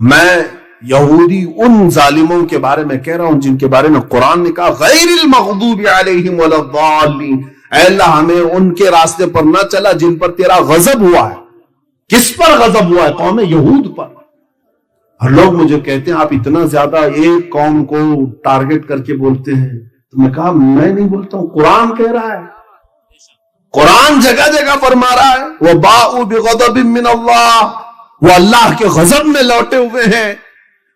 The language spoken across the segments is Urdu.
میں یہودی ان ظالموں کے بارے میں کہہ رہا ہوں جن کے بارے میں قرآن نے کہا غیر المغضوب علیہم ولا الضالین، اے اللہ ہمیں ان کے راستے پر نہ چلا جن پر تیرا غضب ہوا ہے۔ کس پر غضب ہوا ہے؟ قوم یہود پر۔ اور لوگ مجھے کہتے ہیں آپ اتنا زیادہ ایک قوم کو ٹارگٹ کر کے بولتے ہیں، تو میں کہا میں نہیں بولتا ہوں، قرآن کہہ رہا ہے، قرآن جگہ جگہ فرما رہا ہے وَبَاءُوا بِغَضَبٍ مِّنَ اللَّهِ، وہ اللہ کے غضب میں لوٹے ہوئے ہیں۔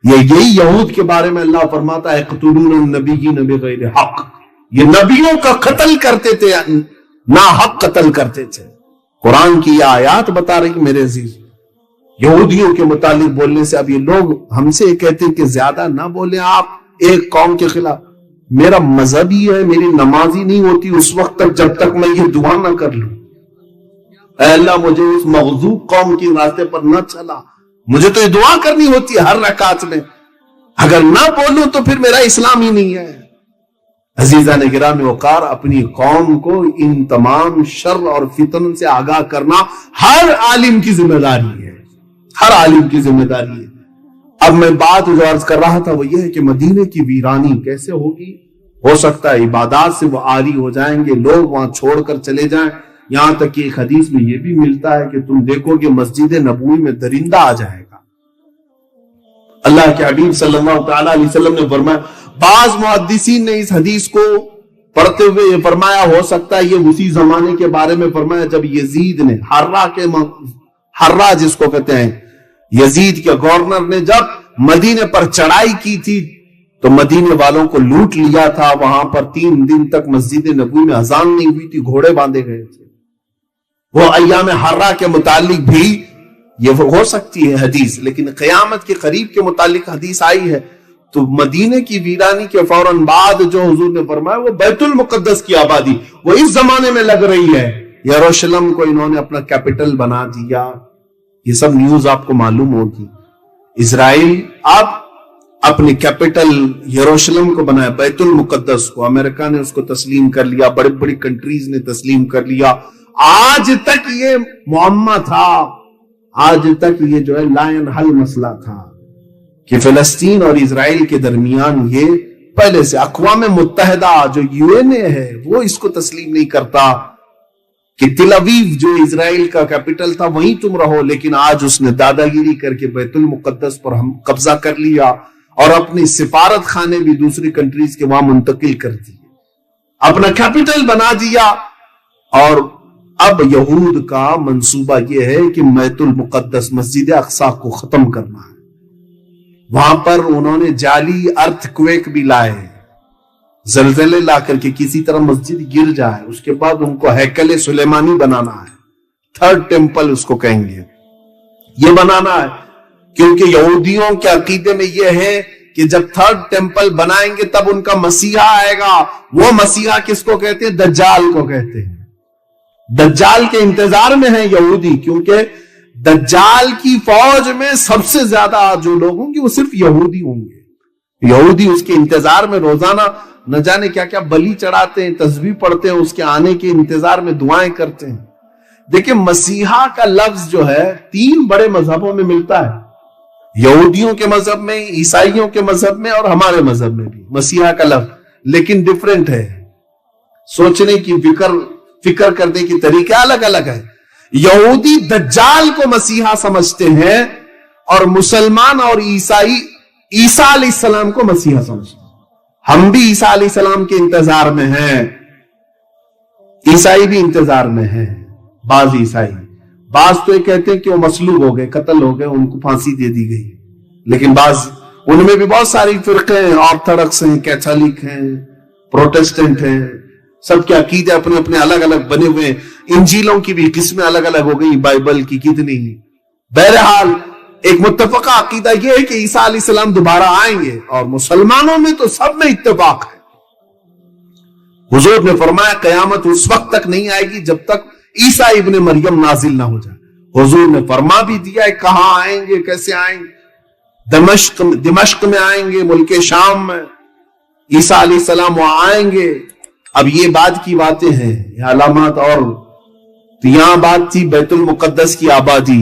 یہی یہود کے بارے میں اللہ فرماتا ہے يَقْتُلُونَ النَّبِيِّينَ بِغَيْرِ حَقٍّ، یہ نبیوں کا قتل کرتے تھے، نا حق قتل کرتے تھے۔ قرآن کی یہ آیات بتا رہی میرے عزیز، یہودیوں کے متعلق بولنے سے اب یہ لوگ ہم سے کہتے ہیں کہ زیادہ نہ بولیں آپ ایک قوم کے خلاف۔ میرا مذہب ہی ہے، میری نماز ہی نہیں ہوتی اس وقت تک جب تک میں یہ دعا نہ کر لوں اے اللہ مجھے اس مغضوب قوم کی راستے پر نہ چلا۔ مجھے تو یہ دعا کرنی ہوتی ہے ہر رکعت میں، اگر نہ بولوں تو پھر میرا اسلام ہی نہیں ہے۔ عزیزان گرامی وقار، اپنی قوم کو ان تمام شر اور فتن سے آگاہ کرنا ہر عالم کی ذمہ داری ہے، ہر عالم کی ذمہ داری ہے۔ اب میں بات جو عرض کر رہا تھا وہ یہ ہے کہ مدینے کی ویرانی کیسے ہوگی؟ ہو سکتا ہے عبادات سے وہ عاری ہو جائیں گے، لوگ وہاں چھوڑ کر چلے جائیں، یہاں تک کہ ایک حدیث میں یہ بھی ملتا ہے کہ تم دیکھو کہ مسجد نبوی میں درندہ آ جائے گا۔ اللہ کے حبیب صلی اللہ تعالی علیہ وسلم نے فرمایا، بعض محدثین نے اس حدیث کو پڑھتے ہوئے یہ فرمایا ہو سکتا ہے یہ اسی زمانے کے بارے میں فرمایا جب یزید نے حرہ جس کو کہتے ہیں، یزید کے گورنر نے جب مدینے پر چڑھائی کی تھی تو مدینے والوں کو لوٹ لیا تھا، وہاں پر 3 دن تک مسجد نبوی میں اذان نہیں ہوئی تھی، گھوڑے باندھے گئے تھے۔ وہ ایام حرہ کے متعلق بھی یہ ہو سکتی ہے حدیث، لیکن قیامت کے قریب کے متعلق حدیث آئی ہے۔ تو مدینے کی ویرانی کے فوراً بعد جو حضور نے فرمایا وہ بیت المقدس کی آبادی وہ اس زمانے میں لگ رہی ہے۔ یروشلم کو انہوں نے اپنا کیپٹل بنا دیا، یہ سب نیوز آپ کو معلوم ہوگی۔ اسرائیل اب اپنے کیپٹل یروشلم کو بنایا، بیت المقدس کو امریکہ نے اس کو تسلیم کر لیا، بڑی بڑی کنٹریز نے تسلیم کر لیا۔ آج تک یہ معمہ تھا، آج تک یہ جو ہے لا ينحل مسئلہ تھا کہ فلسطین اور اسرائیل کے درمیان یہ پہلے سے اقوام متحدہ جو UN ہے وہ اس کو تسلیم نہیں کرتا کہ تل اویو جو اسرائیل کا کیپٹل تھا وہیں تم رہو، لیکن آج اس نے دادا گیری کر کے بیت المقدس پر ہم قبضہ کر لیا اور اپنی سفارت خانے بھی دوسری کنٹریز کے وہاں منتقل کر دی، اپنا کیپٹل بنا دیا۔ اور اب یہود کا منصوبہ یہ ہے کہ بیت المقدس مسجد اقصی کو ختم کرنا ہے۔ وہاں پر انہوں نے جعلی ارتھ کویک بھی لائے، زلزلے لا کر کے کسی طرح مسجد گر جائے، اس کے بعد ان کو ہیکل سلیمانی بنانا ہے، 3rd ٹیمپل اس کو کہیں گے، یہ بنانا ہے، کیونکہ یہودیوں کے عقیدے میں یہ ہے کہ جب 3rd ٹیمپل بنائیں گے تب ان کا مسیحا آئے گا۔ وہ مسیحا کس کو کہتے ہیں؟ دجال کو کہتے ہیں۔ دجال کے انتظار میں ہیں یہودی، کیونکہ دجال کی فوج میں سب سے زیادہ جو لوگ ہوں گے وہ صرف یہودی ہوں گے۔ یہودی اس کے انتظار میں روزانہ نہ جانے کیا کیا بلی چڑھاتے ہیں، تسبیح پڑھتے ہیں، اس کے آنے کے انتظار میں دعائیں کرتے ہیں۔ دیکھیں مسیحا کا لفظ جو ہے 3 بڑے مذہبوں میں ملتا ہے، یہودیوں کے مذہب میں، عیسائیوں کے مذہب میں اور ہمارے مذہب میں بھی مسیحا کا لفظ، لیکن ڈیفرنٹ ہے، سوچنے کی فکر کرنے کی طریقہ الگ الگ ہے۔ یہودی دجال کو مسیحا سمجھتے ہیں اور مسلمان اور عیسائی عیسیٰ علیہ السلام کو مسیحا سمجھتے ہیں۔ ہم بھی عیسیٰ علیہ السلام کے انتظار میں ہیں، عیسائی بھی انتظار میں ہیں۔ بعض عیسائی، بعض تو یہ کہتے ہیں کہ وہ مصلوب ہو گئے، قتل ہو گئے، ان کو پھانسی دے دی گئی، لیکن بعض ان میں بھی بہت ساری فرقے ہیں، آرتھوڈکس ہیں، کیتھولک ہیں، پروٹسٹنٹ ہیں، سب کے عقیدے اپنے اپنے الگ الگ بنے ہوئے ہیں۔ انجیلوں کی بھی قسمیں الگ الگ ہو گئی، بائبل کی کتنی۔ بہرحال ایک متفقہ عقیدہ یہ ہے کہ عیسیٰ علیہ السلام دوبارہ آئیں گے، اور مسلمانوں میں تو سب میں اتفاق ہے۔ حضور نے فرمایا قیامت اس وقت تک نہیں آئے گی جب تک عیسیٰ ابن مریم نازل نہ ہو جائے۔ حضور نے فرما بھی دیا ہے کہاں آئیں گے، کیسے آئیں گے۔ دمشق میں آئیں گے، ملک شام میں عیسیٰ علیہ السلام وہاں آئیں گے۔ اب یہ بات کی باتیں ہیں، یہ علامات، اور تو یہاں بات تھی بیت المقدس کی آبادی،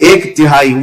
1/3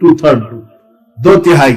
2/3, 2/3।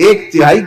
1/3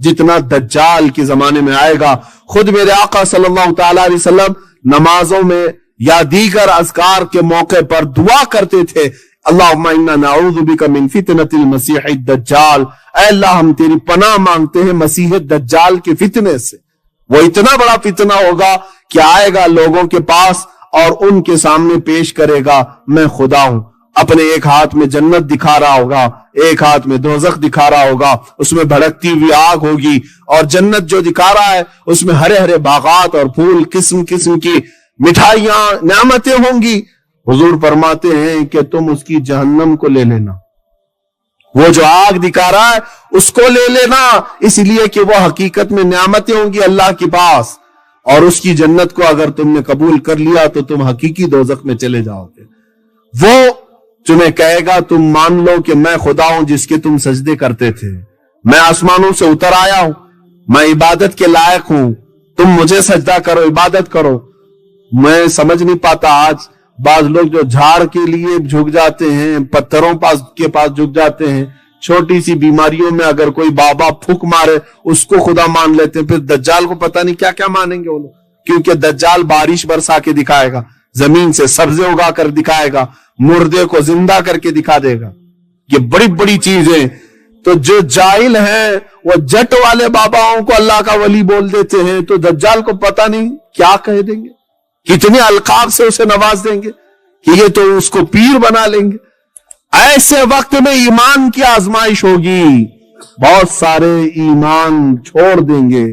جتنا دجال کے زمانے میں آئے گا. خود میرے آقا صلی اللہ تعالی علیہ وسلم نمازوں میں یا دیگر اذکار کے موقع پر دعا کرتے تھے, اللہم انا نعوذ بک من فتنۃ المسیح الدجال, اے اللہ ہم تیری پناہ مانگتے ہیں مسیح دجال کے فتنے سے. وہ اتنا بڑا فتنہ ہوگا کہ آئے گا لوگوں کے پاس اور ان کے سامنے پیش کرے گا میں خدا ہوں. اپنے ایک ہاتھ میں جنت دکھا رہا ہوگا, ایک ہاتھ میں دوزخ دکھا رہا ہوگا, اس میں بھڑکتی ہوئی آگ ہوگی, اور جنت جو دکھا رہا ہے اس میں ہرے ہرے باغات اور پھول, قسم قسم کی مٹھائیاں, نعمتیں ہوں گی. حضور فرماتے ہیں کہ تم اس کی جہنم کو لے لینا, وہ جو آگ دکھا رہا ہے اس کو لے لینا, اس لیے کہ وہ حقیقت میں نعمتیں ہوں گی اللہ کے پاس, اور اس کی جنت کو اگر تم نے قبول کر لیا تو تم حقیقی دوزخ میں چلے جاؤ گے. وہ تمہیں کہے گا تم مان لو کہ میں خدا ہوں جس کے تم سجدے کرتے تھے, میں آسمانوں سے اتر آیا ہوں, میں عبادت کے لائق ہوں, تم مجھے سجدہ کرو, عبادت کرو. میں سمجھ نہیں پاتا آج بعض لوگ جو جھاڑ کے لیے جھک جاتے ہیں, پتھروں کے پاس جھک جاتے ہیں, چھوٹی سی بیماریوں میں اگر کوئی بابا پھک مارے اس کو خدا مان لیتے ہیں, پھر دجال کو پتہ نہیں کیا کیا مانیں گے وہ لوگ, کیونکہ دجال بارش برسا کے دکھائے گا, زمین سے سبزے اگا کر دکھائے گا, مردے کو زندہ کر کے دکھا دے گا. یہ بڑی بڑی چیزیں. تو جو جاہل ہیں وہ جٹ والے باباؤں کو اللہ کا ولی بول دیتے ہیں, تو دجال کو پتہ نہیں کیا کہہ دیں گے, کتنے القاب سے اسے نواز دیں گے کہ یہ تو اس کو پیر بنا لیں گے. ایسے وقت میں ایمان کی آزمائش ہوگی, بہت سارے ایمان چھوڑ دیں گے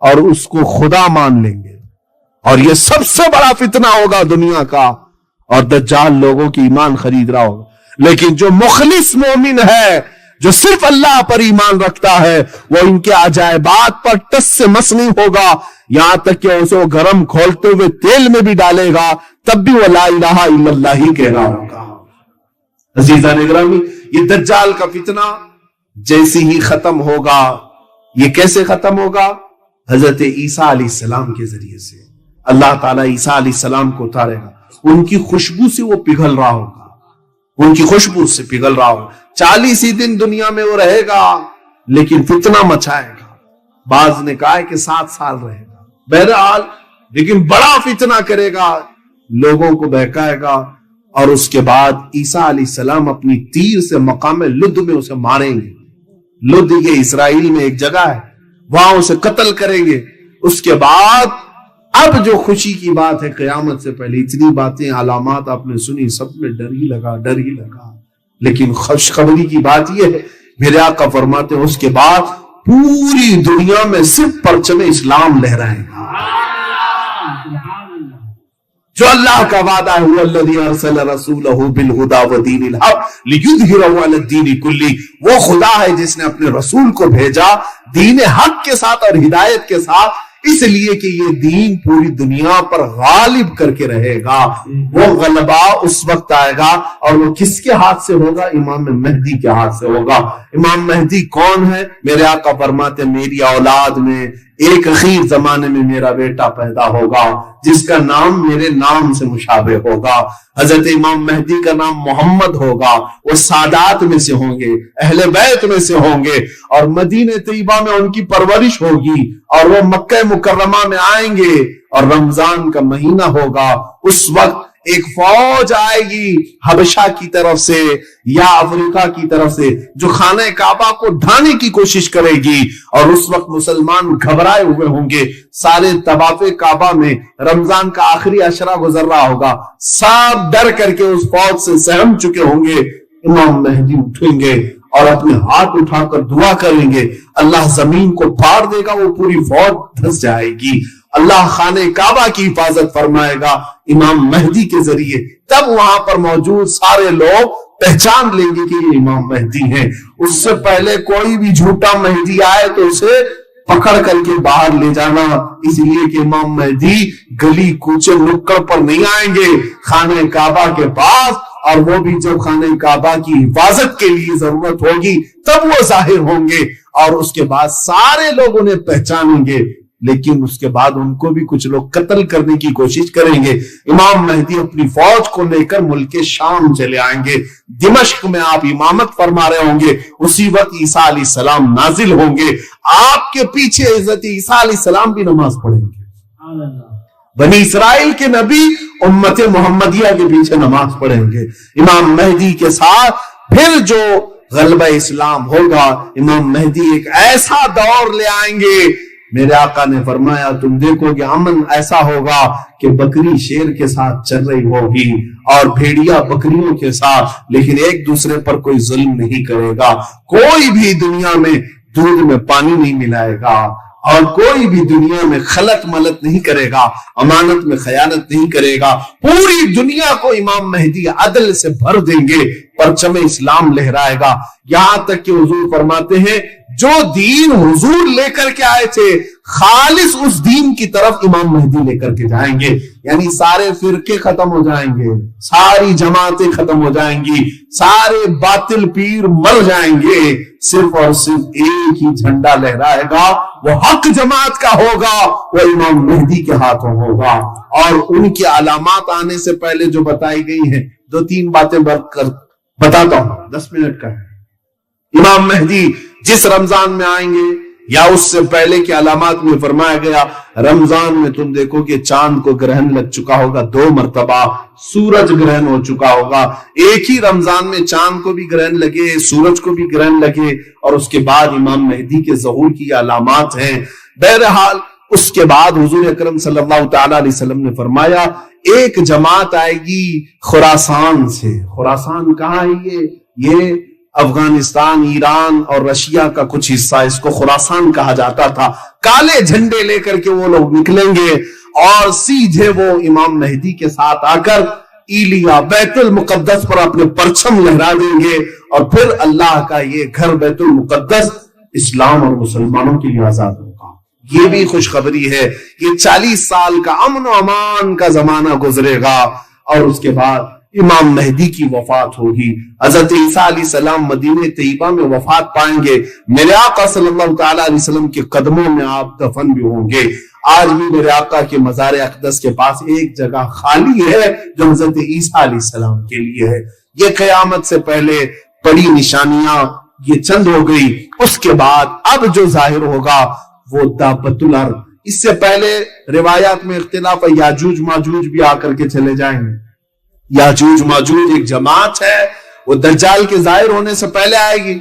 اور اس کو خدا مان لیں گے, اور یہ سب سے بڑا فتنہ ہوگا دنیا کا, اور دجال لوگوں کی ایمان خرید رہا ہوگا. لیکن جو مخلص مومن ہے, جو صرف اللہ پر ایمان رکھتا ہے, وہ ان کے عجائبات پر ٹس سے مس نہیں ہوگا, یہاں تک کہ اسے وہ گرم کھولتے ہوئے تیل میں بھی ڈالے گا تب بھی وہ لا الہ الا اللہ ہی کہہ رہا ہوگا. عزیزان گرامی, یہ دجال کا فتنہ جیسے ہی ختم ہوگا, یہ کیسے ختم ہوگا؟ حضرت عیسیٰ علیہ السلام کے ذریعے سے. اللہ تعالیٰ عیسیٰ علیہ السلام کو اتارے گا, ان کی خوشبو سے وہ پگھل رہا ہوگا, ان کی خوشبو سے پگھل رہا ہوگا. 40 ہی دن دنیا میں وہ رہے گا لیکن فتنہ مچائے گا. بعض نے کہا ہے کہ 7 سال رہے گا, بہرحال لیکن بڑا فتنہ کرے گا, لوگوں کو بہکائے گا, اور اس کے بعد عیسیٰ علیہ السلام اپنی تیر سے مقام لد میں اسے ماریں گے. لد یہ اسرائیل میں ایک جگہ ہے, وہاں اسے قتل کریں گے. اس کے بعد اب جو خوشی کی بات ہے, قیامت سے پہلے اتنی باتیں علامات آپ نے سنی, سب میں ڈر ہی لگا. لیکن خوشخبری کی بات یہ ہے, میرے آقا فرماتے ہیں اس کے بعد پوری دنیا میں صرف پرچم اسلام لہرائے گا. جو اللہ کا وعدہ ہے, الذی ارسل رسولہ بالہدی ودین الحق لیظہرہ علی الدین کلہ, وہ خدا ہے جس نے اپنے رسول کو بھیجا دین حق کے ساتھ اور ہدایت کے ساتھ, اس لیے کہ یہ دین پوری دنیا پر غالب کر کے رہے گا. وہ غلبہ اس وقت آئے گا, اور وہ کس کے ہاتھ سے ہوگا؟ امام مہدی کے ہاتھ سے ہوگا. امام مہدی کون ہے؟ میرے آقا فرماتے میری اولاد میں ایک اخیر زمانے میں میرا بیٹا پیدا ہوگا جس کا نام میرے نام سے مشابہ ہوگا. حضرت امام مہدی کا نام محمد ہوگا. وہ سادات میں سے ہوں گے, اہل بیت میں سے ہوں گے, اور مدینہ طیبہ میں ان کی پرورش ہوگی, اور وہ مکہ مکرمہ میں آئیں گے, اور رمضان کا مہینہ ہوگا. اس وقت ایک فوج آئے گی حبشہ کی طرف سے یا افریقہ کی طرف سے, جو خانہ کعبہ کو ڈھانے کی کوشش کرے گی, اور اس وقت مسلمان گھبرائے ہوئے ہوں گے. سارے طواف کعبہ میں رمضان کا آخری عشرہ گزر رہا ہوگا, سب ڈر کر کے اس فوج سے سہم چکے ہوں گے. امام مہدی اٹھیں گے اور اپنے ہاتھ اٹھا کر دعا کریں گے, اللہ زمین کو پھاڑ دے گا, وہ پوری فوج دھس جائے گی. اللہ خانہ کعبہ کی حفاظت فرمائے گا امام مہدی کے ذریعے. تب وہاں پر موجود سارے لوگ پہچان لیں گے کہ یہ امام مہدی ہیں. اس سے پہلے کوئی بھی جھوٹا مہدی آئے تو اسے پکڑ کر کے باہر لے جانا, اس لیے کہ امام مہدی گلی کوچے نکڑ پر نہیں آئیں گے, خانہ کعبہ کے پاس, اور وہ بھی جب خانہ کعبہ کی حفاظت کے لیے ضرورت ہوگی تب وہ ظاہر ہوں گے, اور اس کے بعد سارے لوگ انہیں پہچانیں گے. لیکن اس کے بعد ان کو بھی کچھ لوگ قتل کرنے کی کوشش کریں گے. امام مہدی اپنی فوج کو لے کر ملک شام چلے آئیں گے. دمشق میں آپ امامت فرما رہے ہوں گے, اسی وقت عیسیٰ علیہ السلام نازل ہوں گے. آپ کے پیچھے حضرت عیسیٰ علیہ السلام بھی نماز پڑھیں گے. بنی اسرائیل کے نبی امت محمدیہ کے پیچھے نماز پڑھیں گے. امام مہدی کے ساتھ پھر جو غلبہ اسلام ہوگا, امام مہدی ایک ایسا دور لے آئیں گے. میرے آقا نے فرمایا تم دیکھو گے امن ایسا ہوگا کہ بکری شیر کے ساتھ چل رہی ہوگی اور بھیڑیا بکریوں کے ساتھ, لیکن ایک دوسرے پر کوئی ظلم نہیں کرے گا. کوئی بھی دنیا میں دودھ میں پانی نہیں ملائے گا, اور کوئی بھی دنیا میں خلط ملط نہیں کرے گا, امانت میں خیانت نہیں کرے گا. پوری دنیا کو امام مہدی عدل سے بھر دیں گے, پرچم اسلام لہرائے گا. یہاں تک کہ حضور فرماتے ہیں جو دین حضور لے کر کے آئے تھے خالص اس دین کی طرف امام مہدی لے کر کے جائیں گے. یعنی سارے فرقے ختم ہو جائیں گے, ساری جماعتیں ختم ہو جائیں گی, سارے باطل پیر مر جائیں گے. صرف اور صرف ایک ہی جھنڈا لہرائے گا, وہ حق جماعت کا ہوگا, وہ امام مہدی کے ہاتھوں ہوگا. اور ان کی علامات آنے سے پہلے جو بتائی گئی ہیں, 2-3 باتیں بتاتا ہوں, 10 منٹ کا ہے. امام مہدی جس رمضان میں آئیں گے یا اس سے پہلے کے علامات میں فرمایا گیا, رمضان میں تم دیکھو کہ چاند کو گرہن لگ چکا ہوگا 2 مرتبہ, سورج گرہن ہو چکا ہوگا. ایک ہی رمضان میں چاند کو بھی گرہن لگے, سورج کو بھی گرہن لگے, اور اس کے بعد امام مہدی کے ظہور کی علامات ہیں. بہرحال اس کے بعد حضور اکرم صلی اللہ تعالی علیہ وسلم نے فرمایا ایک جماعت آئے گی خراسان سے. خراسان کہاں ہے؟ یہ افغانستان, ایران اور رشیا کا کچھ حصہ, اس کو خراسان کہا جاتا تھا. کالے جھنڈے لے کر کے وہ لوگ نکلیں گے اور سیدھے وہ امام مہدی کے ساتھ آ کر ایلیا بیت المقدس پر اپنے پرچم لہرا دیں گے, اور پھر اللہ کا یہ گھر بیت المقدس اسلام اور مسلمانوں کے لیے آزاد ہوگا. یہ بھی خوشخبری ہے. یہ 40 سال کا امن و امان کا زمانہ گزرے گا, اور اس کے بعد امام مہدی کی وفات ہوگی. حضرت عیسیٰ علیہ السلام مدینہ طیبہ میں وفات پائیں گے. میرے آقا صلی اللہ تعالی علیہ وسلم کے قدموں میں آپ دفن بھی ہوں گے. آج بھی میرے آقا کے مزار اقدس کے پاس ایک جگہ خالی ہے جو حضرت عیسیٰ علیہ السلام کے لیے ہے. یہ قیامت سے پہلے بڑی نشانیاں یہ چند ہو گئی. اس کے بعد اب جو ظاہر ہوگا وہ دابت الارض. اس سے پہلے روایات میں اختلاف ہے, یاجوج ماجوج بھی آ کر کے چلے جائیں گے. یاجوج ماجوج ایک جماعت ہے, وہ دجال کے ظاہر ہونے سے پہلے آئے گی,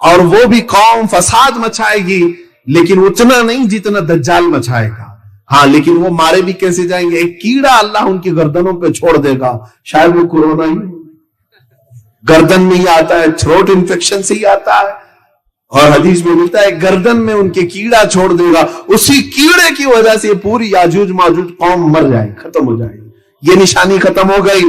اور وہ بھی قوم فساد مچائے گی, لیکن اتنا نہیں جتنا دجال مچائے گا. ہاں لیکن وہ مارے بھی کیسے جائیں گے؟ ایک کیڑا اللہ ان کی گردنوں پہ چھوڑ دے گا. شاید وہ کورونا ہی گردن میں ہی آتا ہے, تھروٹ انفیکشن سے ہی آتا ہے, اور حدیث میں ملتا ہے گردن میں ان کے کیڑا چھوڑ دے گا. اسی کیڑے کی وجہ سے پوری یاجوج ماجوج قوم مر جائے, ختم ہو جائے. یہ نشانی ختم ہو گئی.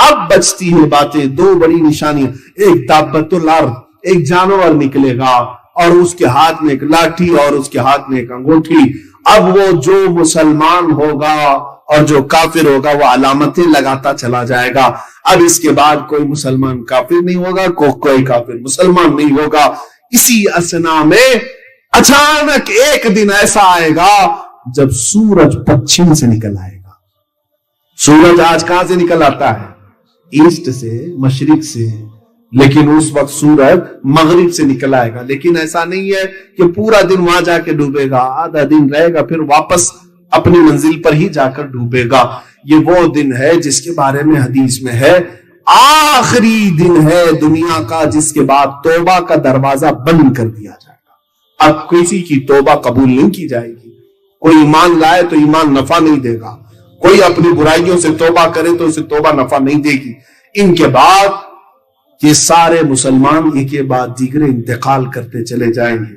اب بچتی ہیں باتیں, 2 بڑی نشانیاں. ایک دابت الارض, ایک جانور نکلے گا اور اس کے ہاتھ میں ایک لاٹھی اور اس کے ہاتھ میں ایک انگوٹھی. اب وہ جو مسلمان ہوگا اور جو کافر ہوگا وہ علامتیں لگاتا چلا جائے گا. اب اس کے بعد کوئی مسلمان کافر نہیں ہوگا, کوئی کافر مسلمان نہیں ہوگا. اسی اسنا میں اچانک ایک دن ایسا آئے گا جب سورج پچھم سے نکل آئے گا. سورج آج کہاں سے نکل آتا ہے؟ ایسٹ سے, مشرق سے, لیکن اس وقت سورج مغرب سے نکل آئے گا. لیکن ایسا نہیں ہے کہ پورا دن وہاں جا کے ڈوبے گا, آدھا دن رہے گا پھر واپس اپنی منزل پر ہی جا کر ڈوبے گا. یہ وہ دن ہے جس کے بارے میں حدیث میں ہے آخری دن ہے دنیا کا جس کے بعد توبہ کا دروازہ بند کر دیا جائے گا. اب کسی کی توبہ قبول نہیں کی جائے گی. کوئی ایمان لائے تو ایمان نفع نہیں دے گا, کوئی اپنی برائیوں سے توبہ کرے تو اسے توبہ نفع نہیں دے گی. ان کے بعد یہ سارے مسلمان ایک کے بعد دیگر انتقال کرتے چلے جائیں گے.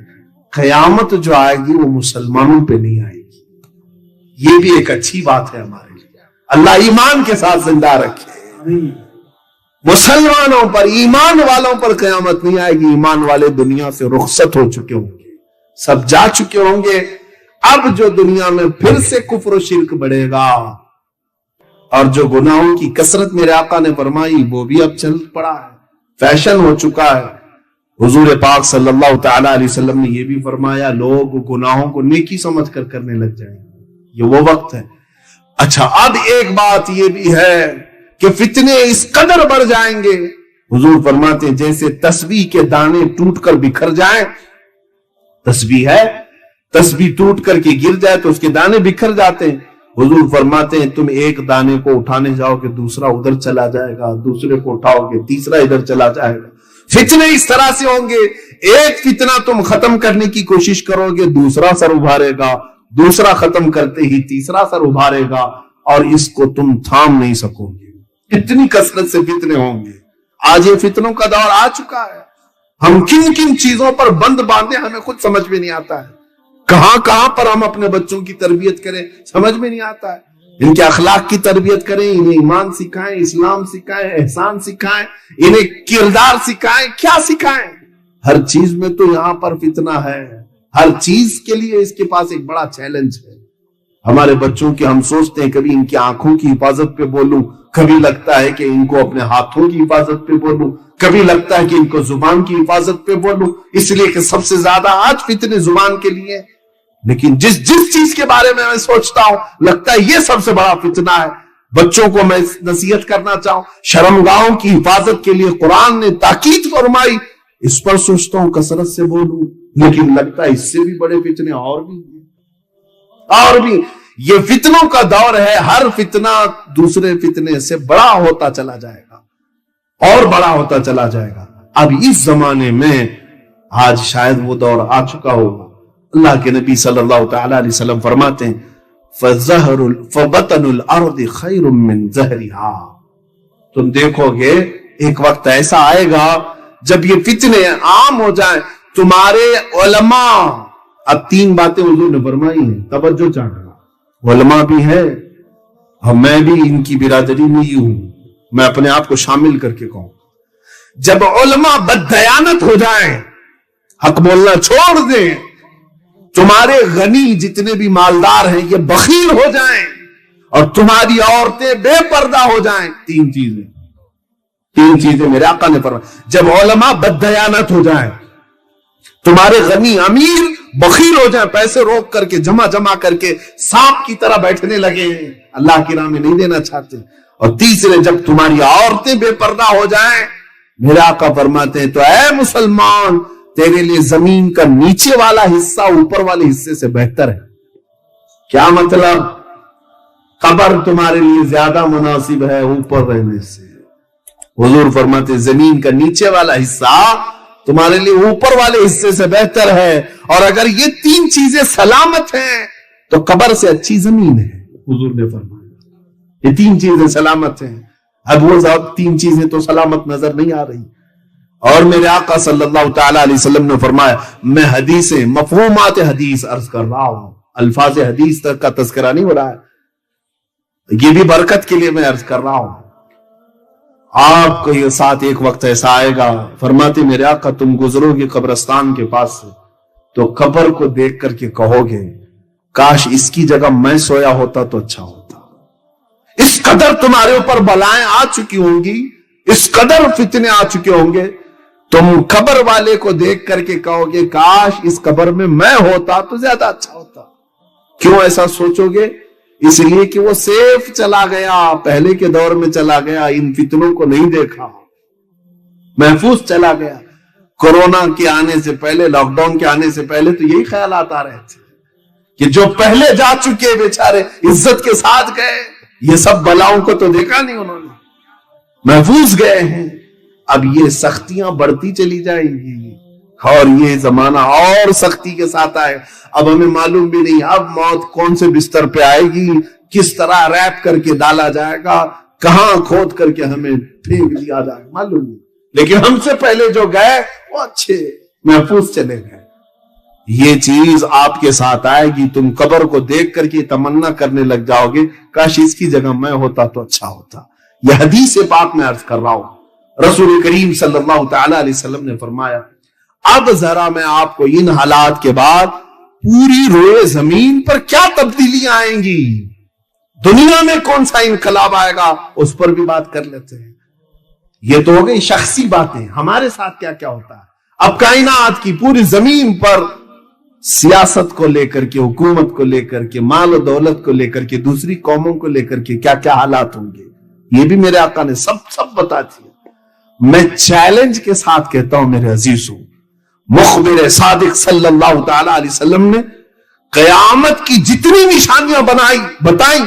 قیامت جو آئے گی وہ مسلمانوں پہ نہیں آئے گی. یہ بھی ایک اچھی بات ہے ہمارے لیے. اللہ ایمان کے ساتھ زندہ رکھے. مسلمانوں پر, ایمان والوں پر قیامت نہیں آئے گی. ایمان والے دنیا سے رخصت ہو چکے ہوں گے, سب جا چکے ہوں گے. اب جو دنیا میں پھر سے کفر و شرک بڑھے گا اور جو گناہوں کی کثرت میرے آقا نے فرمائی وہ بھی اب چل پڑا ہے, فیشن ہو چکا ہے. حضور پاک صلی اللہ تعالی علیہ وسلم نے یہ بھی فرمایا لوگ گناہوں کو نیکی سمجھ کر کرنے لگ جائیں گے، یہ وہ وقت ہے۔ اچھا، اب ایک بات یہ بھی ہے کہ فتنے اس قدر بڑھ جائیں گے، حضور فرماتے ہیں جیسے تسبیح کے دانے ٹوٹ کر بکھر جائیں، تسبیح ہے، تسبیح ٹوٹ کر کے گر جائے تو اس کے دانے بکھر جاتے ہیں، حضور فرماتے ہیں تم ایک دانے کو اٹھانے جاؤ کہ دوسرا ادھر چلا جائے گا، دوسرے کو اٹھاؤ گے تیسرا ادھر چلا جائے گا۔ فتنے اس طرح سے ہوں گے، ایک فتنہ تم ختم کرنے کی کوشش کرو گے دوسرا سر ابھارے گا، دوسرا ختم کرتے ہی تیسرا سر ابھارے گا، اور اس کو تم تھام نہیں سکو گے، اتنی کثرت سے فتنے ہوں گے۔ آج یہ فتنوں کا دور آ چکا ہے، ہم کن کن چیزوں پر بند باندھے ہمیں خود سمجھ میں نہیں آتا ہے، کہاں کہاں پر ہم اپنے بچوں کی تربیت کریں سمجھ میں نہیں آتا ہے، ان کے اخلاق کی تربیت کریں، انہیں ایمان سکھائیں، اسلام سکھائیں، احسان سکھائیں، انہیں کردار سکھائیں، کیا سکھائیں؟ ہر چیز میں تو یہاں پر فتنہ ہے، ہر چیز کے لیے اس کے پاس ایک بڑا چیلنج ہے۔ ہمارے بچوں کے ہم سوچتے ہیں کبھی ان کی آنکھوں کی حفاظت پہ بولوں، کبھی لگتا ہے کہ ان کو اپنے ہاتھوں کی حفاظت پہ بولوں، کبھی لگتا ہے کہ ان کو زبان کی حفاظت پہ بولوں، اس لیے کہ سب سے زیادہ آج فتنے زبان کے لیے، لیکن جس چیز کے بارے میں سوچتا ہوں لگتا ہے یہ سب سے بڑا فتنہ ہے۔ بچوں کو میں نصیحت کرنا چاہوں، شرمگاہوں کی حفاظت کے لیے قرآن نے تاکید فرمائی، اس پر سوچتا ہوں کثرت سے بولوں، لیکن لگتا ہے اس سے بھی بڑے فتنے اور بھی یہ فتنوں کا دور ہے، ہر فتنہ دوسرے فتنے سے بڑا ہوتا چلا جائے گا اور بڑا ہوتا چلا جائے گا۔ اب اس زمانے میں آج شاید وہ دور آ چکا ہوگا، اللہ کے نبی صلی اللہ تعالی علیہ وسلم فرماتے ہیں فَبَطَنُ الْأَرْضِ خَيْرٌ مِّن زَهْرِهَا، تم دیکھو گے ایک وقت ایسا آئے گا جب یہ فتنے عام ہو جائیں، تمہارے علماء، اب تین باتیں حضور نے فرمائی ہیں، توجہ چاہیے، علماء بھی ہے اور میں بھی ان کی برادری میں ہی ہوں، میں اپنے آپ کو شامل کر کے کہوں، جب علماء بددیانت ہو جائیں، حق بولنا چھوڑ دیں، تمہارے غنی جتنے بھی مالدار ہیں یہ بخیل ہو جائیں، اور تمہاری عورتیں بے پردہ ہو جائیں، تین چیزیں میرے آقا نے فرمایا، جب علماء بددیانت ہو جائیں، تمہارے غنی امیر بخیل ہو جائیں، پیسے روک کر کے جمع کر کے سانپ کی طرح بیٹھنے لگے ہیں، اللہ کی راہ میں نہیں دینا چاہتے، اور تیسرے جب تمہاری عورتیں بے پردہ ہو جائیں، میرے آقا فرماتے ہیں تو اے مسلمان تیرے لیے زمین کا نیچے والا حصہ اوپر والے حصے سے بہتر ہے۔ کیا مطلب؟ قبر تمہارے لیے زیادہ مناسب ہے اوپر رہنے سے۔ حضور فرماتے ہیں زمین کا نیچے والا حصہ تمہارے لیے اوپر والے حصے سے بہتر ہے، اور اگر یہ تین چیزیں سلامت ہیں تو قبر سے اچھی زمین ہے، حضور نے فرمایا یہ تین چیزیں سلامت ہیں۔ اب وہ تین چیزیں تو سلامت نظر نہیں آ رہی، اور میرے آقا صلی اللہ تعالی علیہ وسلم نے فرمایا میں حدیثیں مفہومات حدیث عرض کر رہا ہوں، الفاظ حدیث تک کا تذکرہ نہیں ہو رہا ہے، یہ بھی برکت کے لیے میں عرض کر رہا ہوں۔ آپ کو یہ ساتھ ایک وقت ایسا آئے گا، فرماتے میرے آقا تم گزرو گے قبرستان کے پاس سے تو قبر کو دیکھ کر کے کہو گے کاش اس کی جگہ میں سویا ہوتا تو اچھا ہوتا۔ اس قدر تمہارے اوپر بلائیں آ چکی ہوں گی، اس قدر فتنے آ چکے ہوں گے، تم قبر والے کو دیکھ کر کے کہو گے کاش اس قبر میں میں ہوتا تو زیادہ اچھا ہوتا۔ کیوں ایسا سوچو گے؟ اس لیے کہ وہ سیف چلا گیا، پہلے کے دور میں چلا گیا، ان فتنوں کو نہیں دیکھا، محفوظ چلا گیا۔ کورونا کے آنے سے پہلے، لاک ڈاؤن کے آنے سے پہلے تو یہی خیالات آ رہے تھے کہ جو پہلے جا چکے بیچارے عزت کے ساتھ گئے، یہ سب بلاؤں کو تو دیکھا نہیں انہوں نے، محفوظ گئے ہیں۔ اب یہ سختیاں بڑھتی چلی جائیں گی اور یہ زمانہ اور سختی کے ساتھ آئے، اب ہمیں معلوم بھی نہیں اب موت کون سے بستر پہ آئے گی، کس طرح ریپ کر کے ڈالا جائے گا، کہاں کھود کر کے ہمیں پھینک دیا جائے گا، معلوم نہیں، لیکن ہم سے پہلے جو گئے وہ اچھے محفوظ چلے گئے۔ یہ چیز آپ کے ساتھ آئے گی، تم قبر کو دیکھ کر کے تمنا کرنے لگ جاؤ گے کاش اس کی جگہ میں ہوتا تو اچھا ہوتا۔ یہ حدیث پاک میں عرض کر رہا ہوں، رسول کریم صلی اللہ تعالی علیہ وسلم نے فرمایا اب ذرا میں آپ کو ان حالات کے بعد پوری روئے زمین پر کیا تبدیلیاں آئیں گی، دنیا میں کون سا انقلاب آئے گا اس پر بھی بات کر لیتے ہیں۔ یہ تو ہو گئی شخصی باتیں، ہمارے ساتھ کیا کیا ہوتا ہے۔ اب کائنات کی پوری زمین پر سیاست کو لے کر کے، حکومت کو لے کر کے، مال و دولت کو لے کر کے، دوسری قوموں کو لے کر کے کیا کیا حالات ہوں گے، یہ بھی میرے آقا نے سب بتا دیا۔ میں چیلنج کے ساتھ کہتا ہوں میرے عزیزوں، مخبر صادق صلی اللہ تعالی علیہ وسلم نے قیامت کی جتنی نشانیاں بتائیں،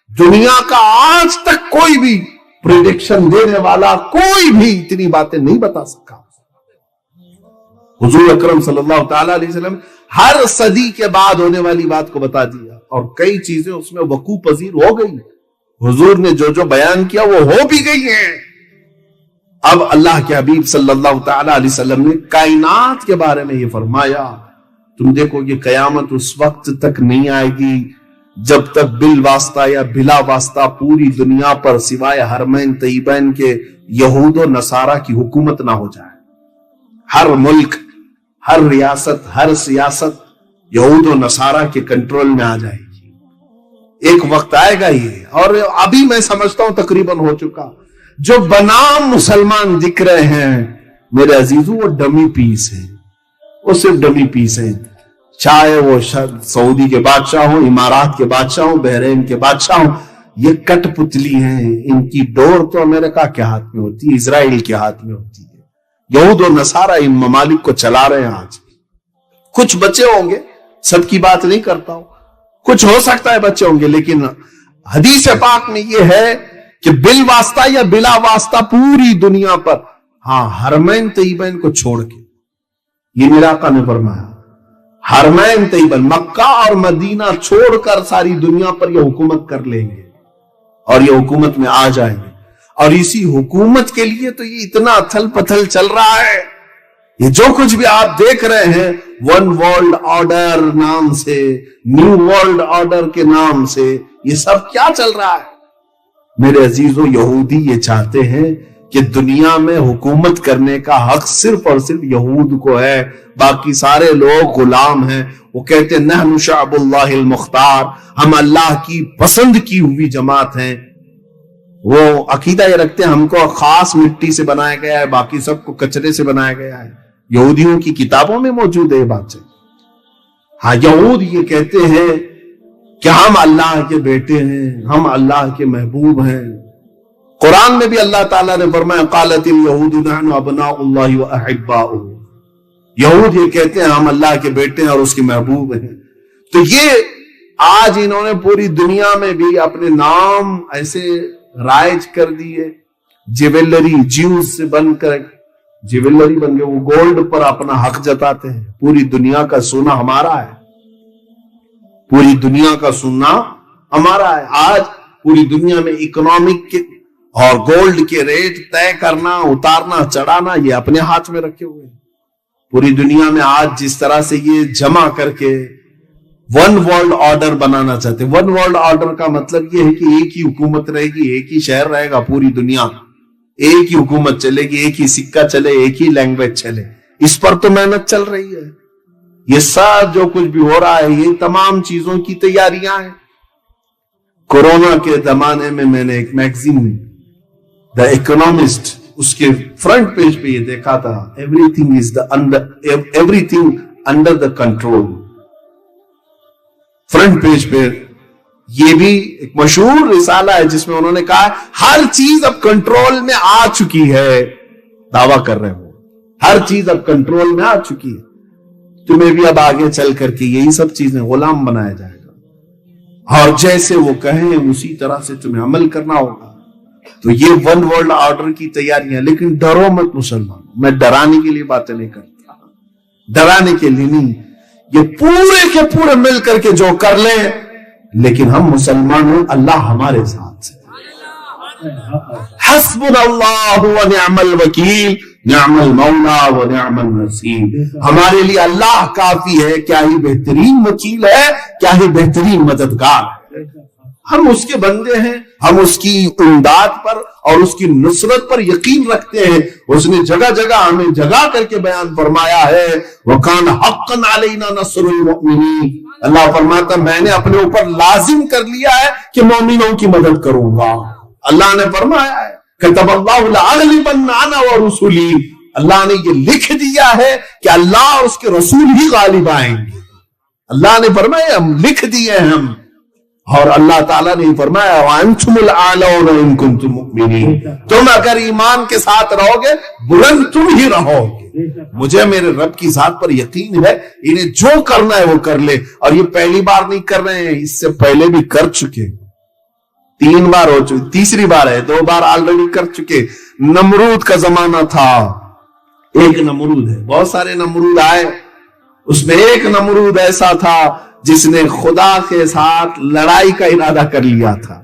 دنیا کا آج تک کوئی بھی پریڈکشن دینے والا کوئی بھی اتنی باتیں نہیں بتا سکا۔ حضور اکرم صلی اللہ تعالی علیہ وسلم ہر صدی کے بعد ہونے والی بات کو بتا دیا، اور کئی چیزیں اس میں وقوع پذیر ہو گئی۔ حضور نے جو بیان کیا وہ ہو بھی گئی ہیں۔ اب اللہ کے حبیب صلی اللہ تعالی علیہ وسلم نے کائنات کے بارے میں یہ فرمایا، تم دیکھو یہ قیامت اس وقت تک نہیں آئے گی جب تک بالواسطہ یا بلا واسطہ پوری دنیا پر سوائے حرمین طیبین کے یہود و نصارہ کی حکومت نہ ہو جائے۔ ہر ملک، ہر ریاست، ہر سیاست یہود و نصارہ کے کنٹرول میں آ جائے گی۔ ایک وقت آئے گا یہ، اور ابھی میں سمجھتا ہوں تقریباً ہو چکا۔ جو بنام مسلمان دکھ رہے ہیں میرے عزیزوں، وہ ڈمی پیس ہیں، وہ صرف ڈمی پیس ہیں۔ چاہے وہ سعودی کے بادشاہ ہوں، امارات کے بادشاہ ہوں، بحرین کے بادشاہ ہوں، یہ کٹ پتلی ہیں۔ ان کی ڈور تو امریکہ کے ہاتھ میں ہوتی ہے، اسرائیل کے ہاتھ میں ہوتی ہے۔ یہود و نصارہ ان ممالک کو چلا رہے ہیں آج۔ کچھ بچے ہوں گے، سب کی بات نہیں کرتا ہوں، کچھ ہو سکتا ہے بچے ہوں گے، لیکن حدیث پاک میں یہ ہے کہ بالواسطہ یا بلا واسطہ پوری دنیا پر، ہاں حرمین طیبین کو چھوڑ کے، یہ میرا آقا نے فرمایا، حرمین طیبین مکہ اور مدینہ چھوڑ کر ساری دنیا پر یہ حکومت کر لیں گے اور یہ حکومت میں آ جائیں گے۔ اور اسی حکومت کے لیے تو یہ اتنا اتھل پتھل چل رہا ہے۔ یہ جو کچھ بھی آپ دیکھ رہے ہیں ون ورلڈ آرڈر نام سے، نیو ورلڈ آرڈر کے نام سے، یہ سب کیا چل رہا ہے میرے عزیزوں؟ یہودی یہ چاہتے ہیں کہ دنیا میں حکومت کرنے کا حق صرف اور صرف یہود کو ہے، باقی سارے لوگ غلام ہیں۔ وہ کہتے ہیں نحن شعب اللہ المختار، ہم اللہ کی پسند کی ہوئی جماعت ہیں۔ وہ عقیدہ یہ رکھتے ہیں ہم کو خاص مٹی سے بنایا گیا ہے، باقی سب کو کچرے سے بنایا گیا ہے۔ یہودیوں کی کتابوں میں موجود ہے یہ بات سے۔ ہاں یہود یہ کہتے ہیں کہ ہم اللہ کے بیٹے ہیں، ہم اللہ کے محبوب ہیں۔ قرآن میں بھی اللہ تعالیٰ نے فرمایا قالت الیہود نحن ابناء اللہ واحباؤہ، یہود یہ کہتے ہیں ہم اللہ کے بیٹے ہیں اور اس کے محبوب ہیں۔ تو یہ آج انہوں نے پوری دنیا میں بھی اپنے نام ایسے رائج کر دیے، جیولری، جیوز سے بن کر جیولری بن گئے، وہ گولڈ پر اپنا حق جتاتے ہیں۔ پوری دنیا کا سونا ہمارا ہے، پوری دنیا کا سونا ہمارا ہے۔ آج پوری دنیا میں اکنامک کے اور گولڈ کے ریٹ طے کرنا، اتارنا، چڑھانا یہ اپنے ہاتھ میں رکھے ہوئے ہیں۔ پوری دنیا میں آج جس طرح سے یہ جمع کر کے ون ورلڈ آرڈر بنانا چاہتے ہیں۔ ون ورلڈ آرڈر کا مطلب یہ ہے کہ ایک ہی حکومت رہے گی، ایک ہی شہر رہے گا پوری دنیا، ایک ہی حکومت چلے گی، ایک ہی سکہ چلے، ایک ہی لینگویج چلے۔ اس پر تو محنت چل رہی ہے۔ یہ سب جو کچھ بھی ہو رہا ہے یہ تمام چیزوں کی تیاریاں ہیں۔ کورونا کے زمانے میں نے ایک میگزین دا اکنامسٹ اس کے فرنٹ پیج پہ یہ دیکھا تھا every thing under the control. Front page پہ یہ بھی ایک مشہور رسالہ ہے جس میں انہوں نے کہا ہر چیز اب کنٹرول میں آ چکی ہے، دعویٰ کر رہے ہو ہر چیز اب کنٹرول میں آ چکی ہے، تمہیں بھی اب آگے چل کر کے یہی سب چیزیں غلام بنایا جائے گا، اور جیسے وہ کہیں اسی طرح سے تمہیں عمل کرنا ہوگا۔ تو یہ ون ورلڈ آرڈر کی تیاریاں، لیکن ڈرو مت مسلمان، میں ڈرانے کے لیے باتیں نہیں کرتا، ڈرانے کے لیے نہیں، یہ پورے کے پورے مل کر کے جو کر لیں، لیکن ہم مسلمان ہیں، اللہ ہمارے ساتھ ہے۔ حسبنا اللہ ونعم الوکیل نعم المولا ونعم النصیر، ہمارے لیے اللہ کافی ہے، کیا ہی بہترین وکیل ہے، کیا ہی بہترین مددگار ہے۔ ہم اس کے بندے ہیں، ہم اس کی امداد پر اور اس کی نصرت پر یقین رکھتے ہیں۔ اس نے جگہ جگہ ہمیں جگہ کر کے بیان فرمایا ہے وَكَانَ حَقًّا عَلَيْنَا نَصْرُ الْمُؤْمِنِينَ، اللہ فرماتا میں نے اپنے اوپر لازم کر لیا ہے کہ مومنوں کی مدد کروں گا۔ اللہ نے فرمایا ہے كَتَبَ اللَّهُ لَأَغْلِبَنَّ أَنَا وَرُسُلِي، اللہ نے یہ لکھ دیا ہے کہ اللہ اور اس کے رسول ہی غالب آئیں گے. اللہ نے فرمایا ہم لکھ دیے ہم, اور اللہ تعالیٰ نے فرمایا وَأَنْتُمُ الْأَعْلَوْنَ إِن كُنتُم مُؤْمِنِينَ, تم اگر ایمان کے ساتھ رہو گے بلند تم ہی رہو گے. مجھے میرے رب کی ذات پر یقین ہے, انہیں جو کرنا ہے وہ کر لے. اور یہ پہلی بار نہیں کر رہے ہیں, اس سے پہلے بھی کر چکے, 3 بار ہو چکے, تیسری بار ہے, 2 بار آلریڈی کر چکے. نمرود کا زمانہ تھا, ایک نمرود ہے, بہت سارے نمرود آئے, اس میں ایک نمرود ایسا تھا جس نے خدا کے ساتھ لڑائی کا ارادہ کر لیا تھا.